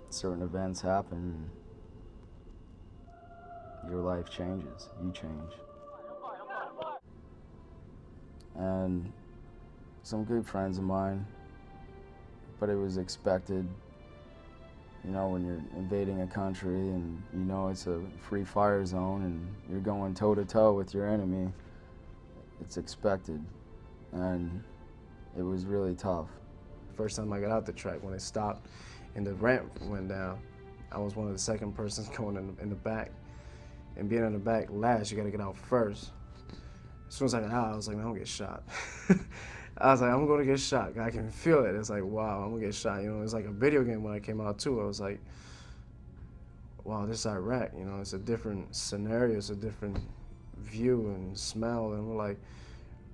certain events happen, your life changes, you change. And some good friends of mine, but it was expected. You know, when you're invading a country and you know it's a free fire zone and you're going toe to toe with your enemy, it's expected. And it was really tough. First time I got out the track, when it stopped and the ramp went down, I was one of the second persons going in the back. And being in the back last, you gotta get out first. As soon as I got out, I was like, man, I'm gonna get shot. I was like, I'm gonna get shot. I can feel it. It's like, wow, I'm gonna get shot. You know, it's like a video game when I came out too. I was like, wow, this is Iraq. You know, it's a different scenario. It's a different view and smell. And we're like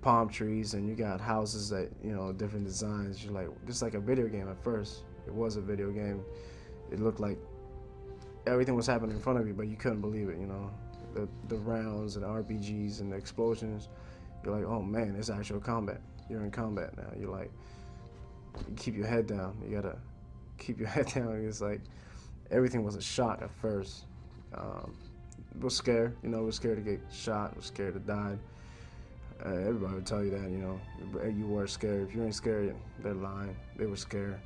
palm trees, and you got houses that, you know, different designs. You're like, just like a video game at first. It was a video game. It looked like everything was happening in front of you, but you couldn't believe it, you know. The rounds and the RPGs and the explosions. You're like, oh man, it's actual combat. You're in combat now. You're like, you keep your head down. You gotta keep your head down. It's like, everything was a shock at first. Was scared, you know, was scared to get shot, was scared to die. Everybody would tell you that, you know, you were scared. If you ain't scared, they're lying. They were scared.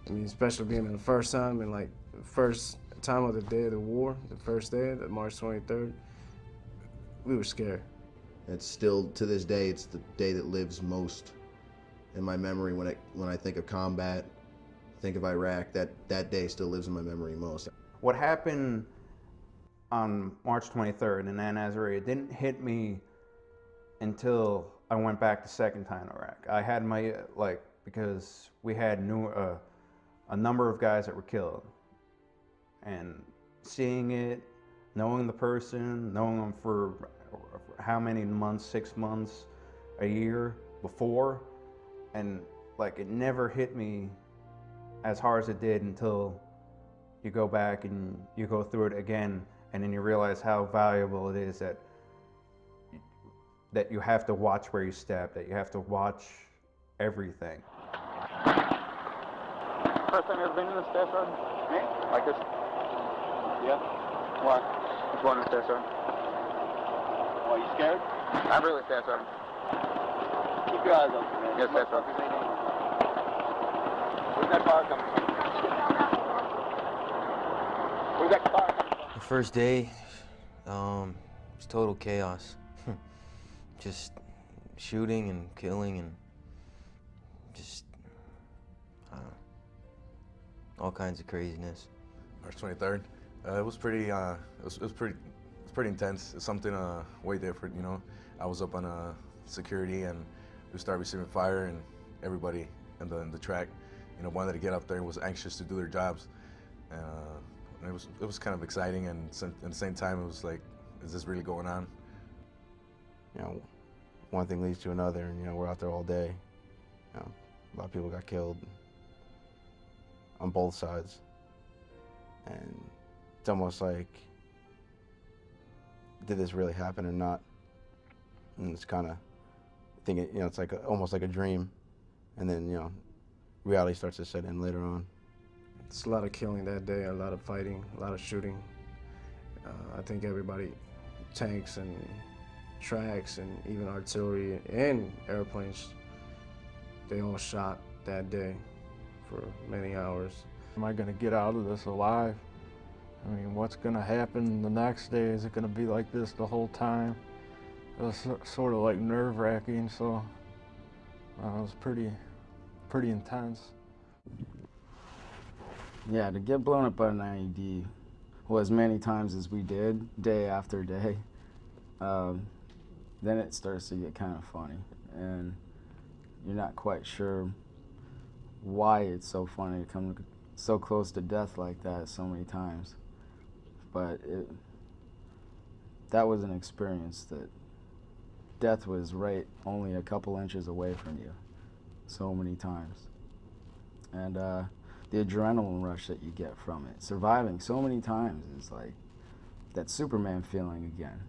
I mean, especially being in the first time and like the first time of the day of the war, the first day, the March 23rd, we were scared. It's still, to this day, it's the day that lives most in my memory when I think of combat, think of Iraq. That day still lives in my memory most. What happened on March 23rd in Al Azraq, it didn't hit me until I went back the second time to Iraq. I had my, because we had a number of guys that were killed. And seeing it, knowing the person, knowing them for how many months, 6 months, a year before, and like it never hit me as hard as it did until you go back and you go through it again, and then you realize how valuable it is that you have to watch where you step, that you have to watch everything. First time you ever been in a stash run? Me? Like this? Yeah. Why? Just going in a stash run. Why, you scared? I'm really stash run. Keep your eyes open, man. Yes, stash run. Where's that car coming from? Where's that car coming from? The first day, it was total chaos. Just shooting and killing and just, all kinds of craziness. March 23rd, it was pretty, it was pretty intense. It's something way different, you know. I was up on security and we started receiving fire, and everybody in the track, you know, wanted to get up there and was anxious to do their jobs. And it was kind of exciting, and at the same time, it was like, is this really going on? You know, one thing leads to another, and you know, we're out there all day. You know, a lot of people got killed on both sides, and it's almost like, did this really happen or not? And it's kind of thinking, you know, it's like almost like a dream, and then, you know, reality starts to set in later on. It's a lot of killing that day, a lot of fighting, a lot of shooting. I think everybody, tanks and tracks and even artillery and airplanes, they all shot that day for many hours. Am I gonna get out of this alive? I mean, what's gonna happen the next day? Is it gonna be like this the whole time? It was sort of like nerve-wracking, so it was pretty intense. Yeah, to get blown up by an IED, well, as many times as we did, day after day, then it starts to get kind of funny, and you're not quite sure why it's so funny to come so close to death like that so many times. But that was an experience that death was right only a couple inches away from you so many times. And the adrenaline rush that you get from it, surviving so many times, is like that Superman feeling again.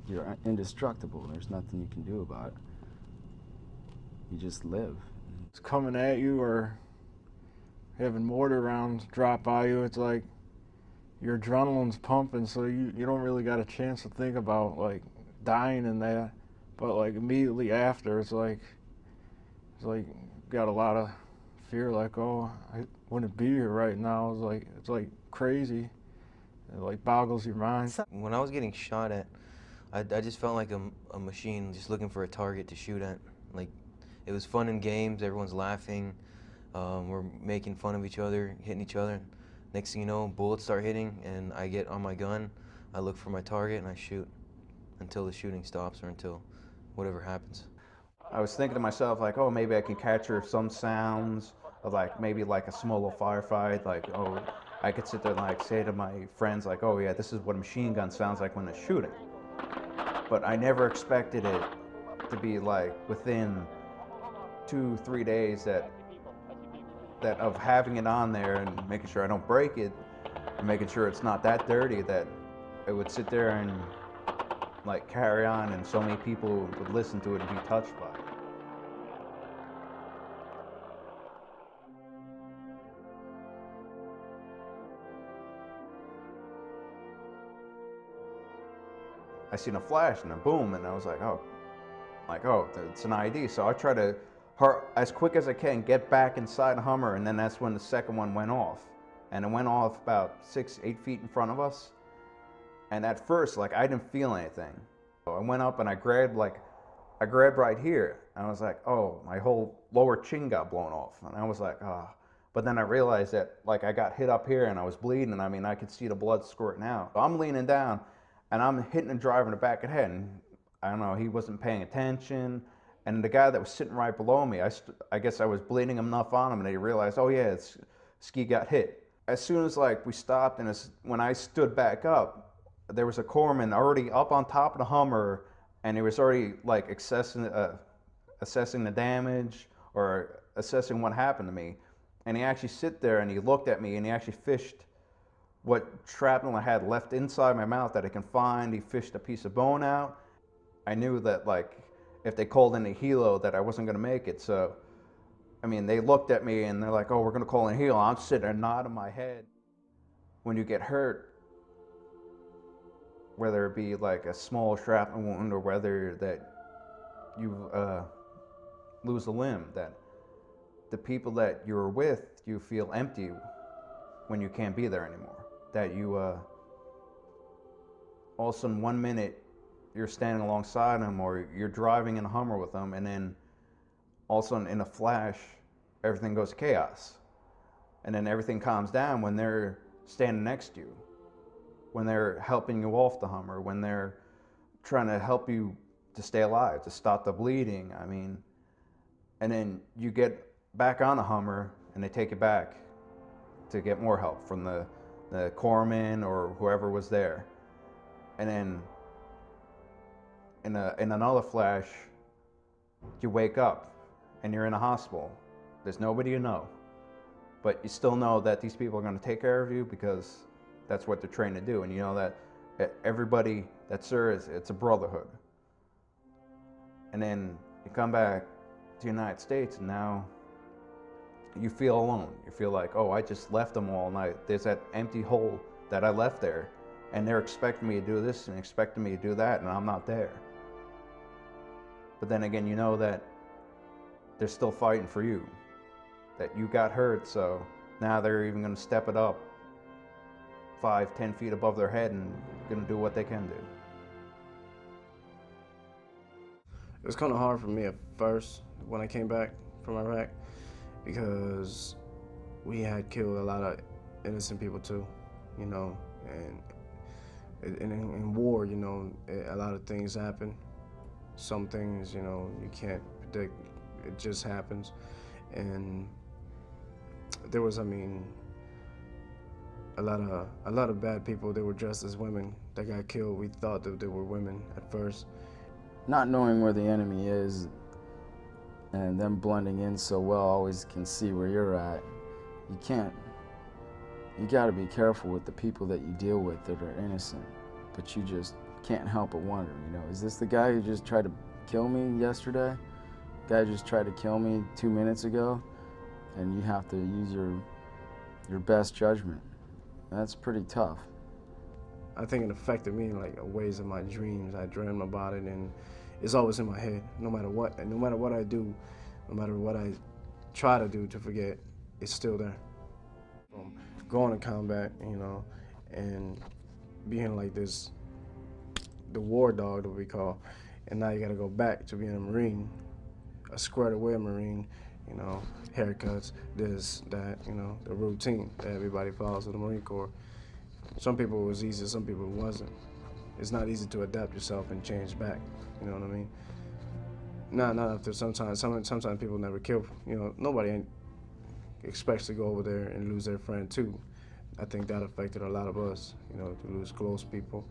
You're indestructible. There's nothing you can do about it. You just live. It's coming at you, or having mortar rounds drop by you, it's like your adrenaline's pumping, so you don't really got a chance to think about like dying in that. But like immediately after, it's like got a lot of fear, like, oh, I wouldn't be here right now. It's like crazy. It like boggles your mind. When I was getting shot at, I just felt like a machine, just looking for a target to shoot at. Like, it was fun in games, everyone's laughing, we're making fun of each other, hitting each other. Next thing you know, bullets start hitting, and I get on my gun, I look for my target, and I shoot until the shooting stops or until whatever happens. I was thinking to myself, like, oh, maybe I can capture some sounds of like maybe like a small little firefight, like, oh, I could sit there and like say to my friends, like, oh yeah, this is what a machine gun sounds like when it's shooting. But I never expected it to be like within 2-3 days that of having it on there and making sure I don't break it and making sure it's not that dirty, that it would sit there and like carry on, and so many people would listen to it and be touched by it. I seen a flash and a boom, and I was like, oh, it's an ID. So I try to, as quick as I can, get back inside the Hummer, and then that's when the second one went off. And it went off about 6-8 feet in front of us. And at first, like, I didn't feel anything. So I went up and I grabbed right here. And I was like, oh, my whole lower chin got blown off. And I was like, ah. Oh. But then I realized that, like, I got hit up here and I was bleeding, and I mean, I could see the blood squirting out. So I'm leaning down and I'm hitting the driver in the back of the head. And I don't know, he wasn't paying attention. And the guy that was sitting right below me, I guess I was bleeding enough on him, and he realized, oh yeah, Ski got hit. As soon as like we stopped, and when I stood back up, there was a corpsman already up on top of the Hummer, and he was already like assessing the damage or assessing what happened to me. And he actually sit there and he looked at me and he actually fished what shrapnel I had left inside my mouth that I can find. He fished a piece of bone out. I knew that like if they called in a helo that I wasn't gonna make it. So, I mean, they looked at me and they're like, oh, we're gonna call in a helo. I'm sitting there nodding my head. When you get hurt, whether it be like a small shrapnel wound or whether that you lose a limb, that the people that you're with, you feel empty when you can't be there anymore. That you, all of a sudden 1 minute you're standing alongside them or you're driving in a Hummer with them, and then all of a sudden in a flash, everything goes chaos. And then everything calms down when they're standing next to you, when they're helping you off the Hummer, when they're trying to help you to stay alive, to stop the bleeding. I mean, and then you get back on the Hummer and they take you back to get more help from the corpsman or whoever was there. And then in another flash, you wake up and you're in a hospital. There's nobody you know, but you still know that these people are going to take care of you because that's what they're trained to do. And you know that everybody that serves, it's a brotherhood. And then you come back to the United States and now you feel alone. You feel like, oh, I just left them all night. There's that empty hole that I left there, and they're expecting me to do this and expecting me to do that, and I'm not there. But then again, you know that they're still fighting for you, that you got hurt, so now they're even going to step it up 5-10 feet above their head and going to do what they can do. It was kind of hard for me at first when I came back from Iraq, because we had killed a lot of innocent people too, you know, and in war, you know, a lot of things happen. Some things, you know, you can't predict, it just happens. And there was, I mean, a lot of bad people that were dressed as women that got killed. We thought that they were women at first. Not knowing where the enemy is and them blending in so well, always can see where you're at. You gotta be careful with the people that you deal with that are innocent, but you just can't help but wonder, you know, is this the guy who just tried to kill me yesterday? Guy just tried to kill me 2 minutes ago? And you have to use your your best judgment. That's pretty tough. I think it affected me in like ways of my dreams. I dream about it, and it's always in my head, no matter what. And no matter what I do, no matter what I try to do to forget, it's still there. From going to combat, you know, and being like this, the war dog that we call, and now you got to go back to being a Marine, a squared away Marine, you know, haircuts, this, that, you know, the routine that everybody follows in the Marine Corps. Some people it was easy, some people it wasn't. It's not easy to adapt yourself and change back, you know what I mean? Not after sometimes people never kill, you know, nobody expects to go over there and lose their friend too. I think that affected a lot of us, you know, to lose close people.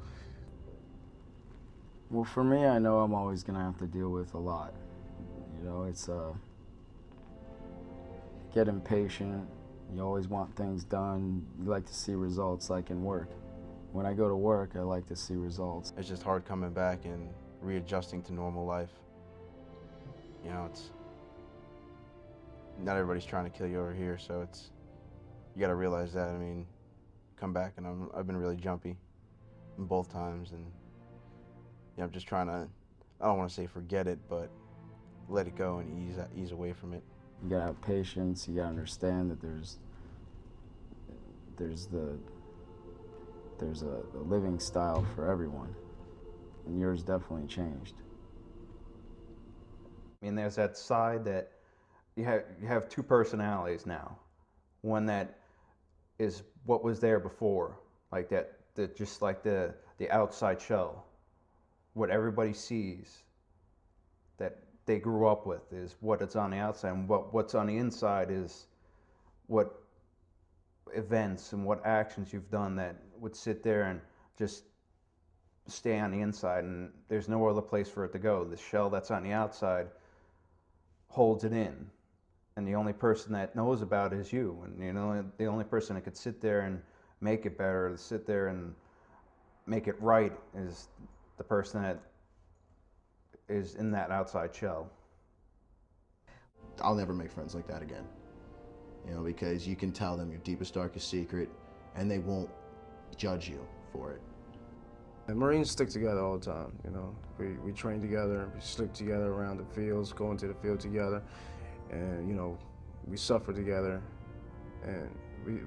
Well, for me, I know I'm always gonna have to deal with a lot. You know, it's get impatient. You always want things done. You like to see results, like in work. When I go to work, I like to see results. It's just hard coming back and readjusting to normal life. You know, it's not everybody's trying to kill you over here, so it's you got to realize that. I mean, come back and I've been really jumpy both times, and you know, I'm just trying to, I don't want to say forget it, but let it go and ease away from it. You gotta have patience. You gotta understand that there's a living style for everyone, and yours definitely changed. I mean, there's that side that you have two personalities now. One that is what was there before, like that just like the outside shell, what everybody sees, that they grew up with is what it's on the outside, and what's on the inside is what events and what actions you've done that would sit there and just stay on the inside, and there's no other place for it to go. The shell that's on the outside holds it in, and the only person that knows about it is you. And you know, the only person that could sit there and make it better, to sit there and make it right, is the person that is in that outside shell. I'll never make friends like that again. You know, because you can tell them your deepest, darkest secret, and they won't judge you for it. And Marines stick together all the time, you know. We train together, we sleep together around the fields, go into the field together, and, you know, we suffer together, and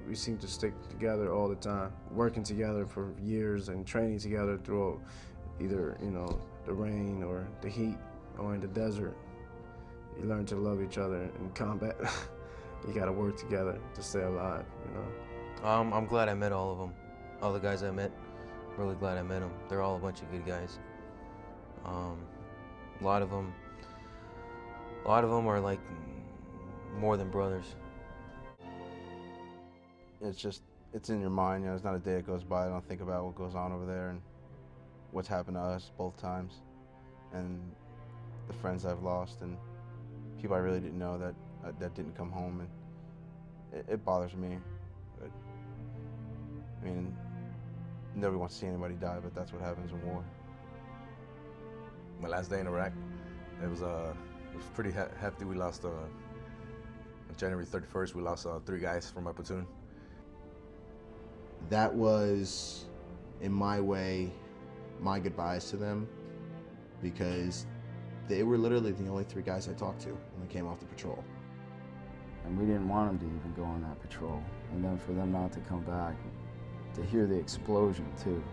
we seem to stick together all the time, working together for years and training together through either, you know, the rain or the heat or in the desert. You learn to love each other in combat. You gotta work together to stay alive, you know. I'm glad I met all of them. All the guys I met, really glad I met them. They're all a bunch of good guys. A lot of them are like more than brothers. It's in your mind. You know, there's not a day that goes by I don't think about what goes on over there and what's happened to us both times, and the friends I've lost and people I really didn't know that didn't come home, and it bothers me. But, I mean, nobody wants to see anybody die, but that's what happens in war. My last day in Iraq, it was pretty hefty. We lost on January 31st. We lost 3 guys from my platoon. That was, in my way, my goodbyes to them, because they were literally the only 3 guys I talked to when we came off the patrol. And we didn't want them to even go on that patrol. And then for them not to come back, to hear the explosion too.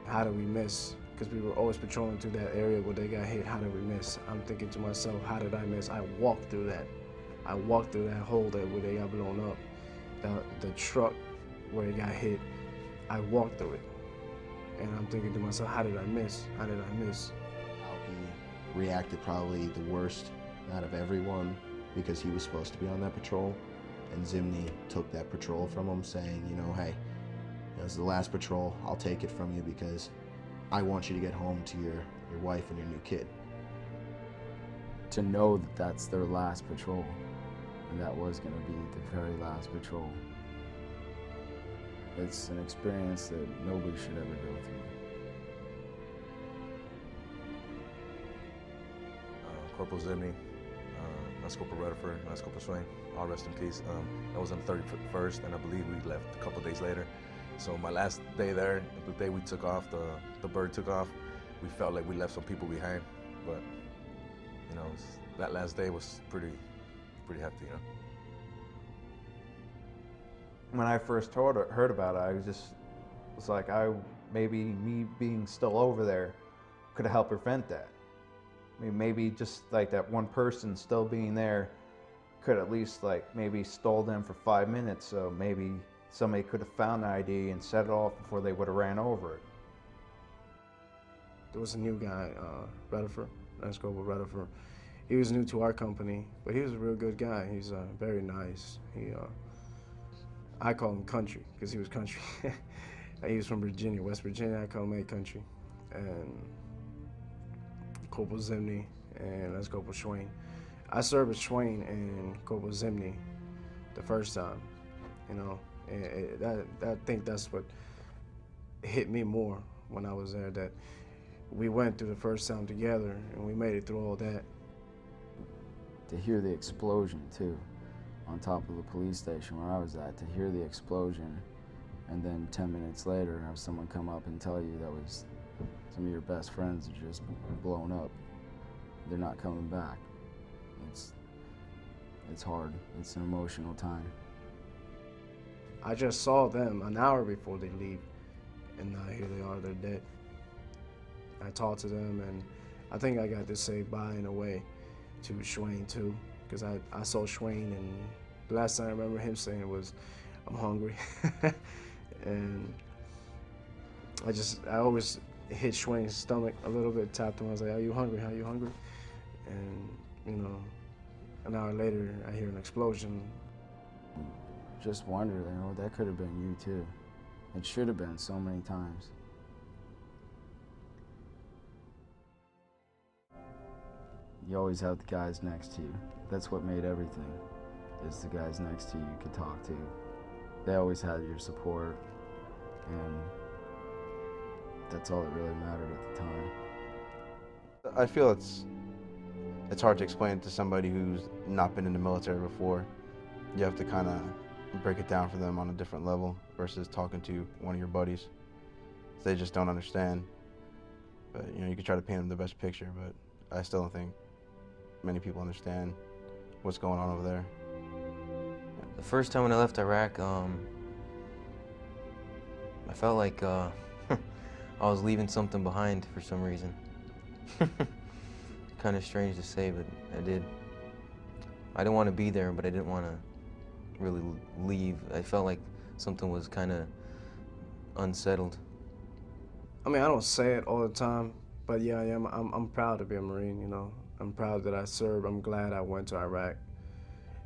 How did we miss? Because we were always patrolling through that area where they got hit. How did we miss? I'm thinking to myself, how did I miss? I walked through that. I walked through that hole where they got blown up. The truck where it got hit, I walked through it. And I'm thinking to myself, how did I miss? How did I miss? He reacted probably the worst out of everyone, because he was supposed to be on that patrol, and Zimny took that patrol from him, saying, you know, hey, this is the last patrol, I'll take it from you because I want you to get home to your wife and your new kid. To know that that's their last patrol, and that was going to be the very last patrol. It's an experience that nobody should ever go through. Corporal Zimny, Lance Corporal Rutherford, Lance Corporal Swain, all rest in peace. That was on the 31st, and I believe we left a couple days later. So my last day there, the day we took off, the bird took off, we felt like we left some people behind, but you know, that last day was pretty hefty, you know. When I first heard about it, I was like, maybe me being still over there could have helped prevent that. I mean, maybe just like that one person still being there could at least like maybe stole them for 5 minutes, so maybe somebody could have found the ID and set it off before they would have ran over it. There was a new guy, Rutherford, Lance Corporal Rutherford. He was new to our company, but he was a real good guy. He's very nice. I call him country because he was country. He was from Virginia, West Virginia. I call him country. And Corporal Zimney and Lance Corporal Swain. I served with Swain and Corporal Zimney the first time, you know. And I think that's what hit me more when I was there, that we went through the first time together and we made it through all that. To hear the explosion too, on top of the police station where I was at, to hear the explosion, and then 10 minutes later have someone come up and tell you that was some of your best friends are just blown up. They're not coming back. It's hard. It's an emotional time. I just saw them an hour before they leave, and here they are, they're dead. I talked to them, and I think I got to say bye in a way to Swain too, because I saw Swain, and the last time I remember him saying was, "I'm hungry," and I always hit Swain's stomach a little bit, tapped him. I was like, "Are you hungry? Are you hungry?" And you know, an hour later, I hear an explosion. Just wonder, you know, that could have been you too. It should have been so many times. You always have the guys next to you. That's what made everything, is the guys next to you could talk to. They always had your support, and that's all that really mattered at the time. I feel it's hard to explain to somebody who's not been in the military before. You have to kind of break it down for them on a different level versus talking to one of your buddies. They just don't understand. But you know, you can try to paint them the best picture, but I still don't think many people understand what's going on over there. The first time when I left Iraq, I felt like I was leaving something behind for some reason. Kind of strange to say, but I did. I didn't want to be there, but I didn't want to really leave. I felt like something was kind of unsettled. I mean, I don't say it all the time, but yeah, I am. I'm proud to be a Marine, you know. I'm proud that I served. I'm glad I went to Iraq.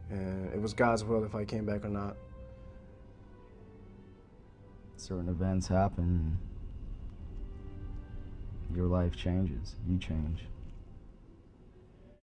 And it was God's will if I came back or not. Certain events happen, and your life changes. You change.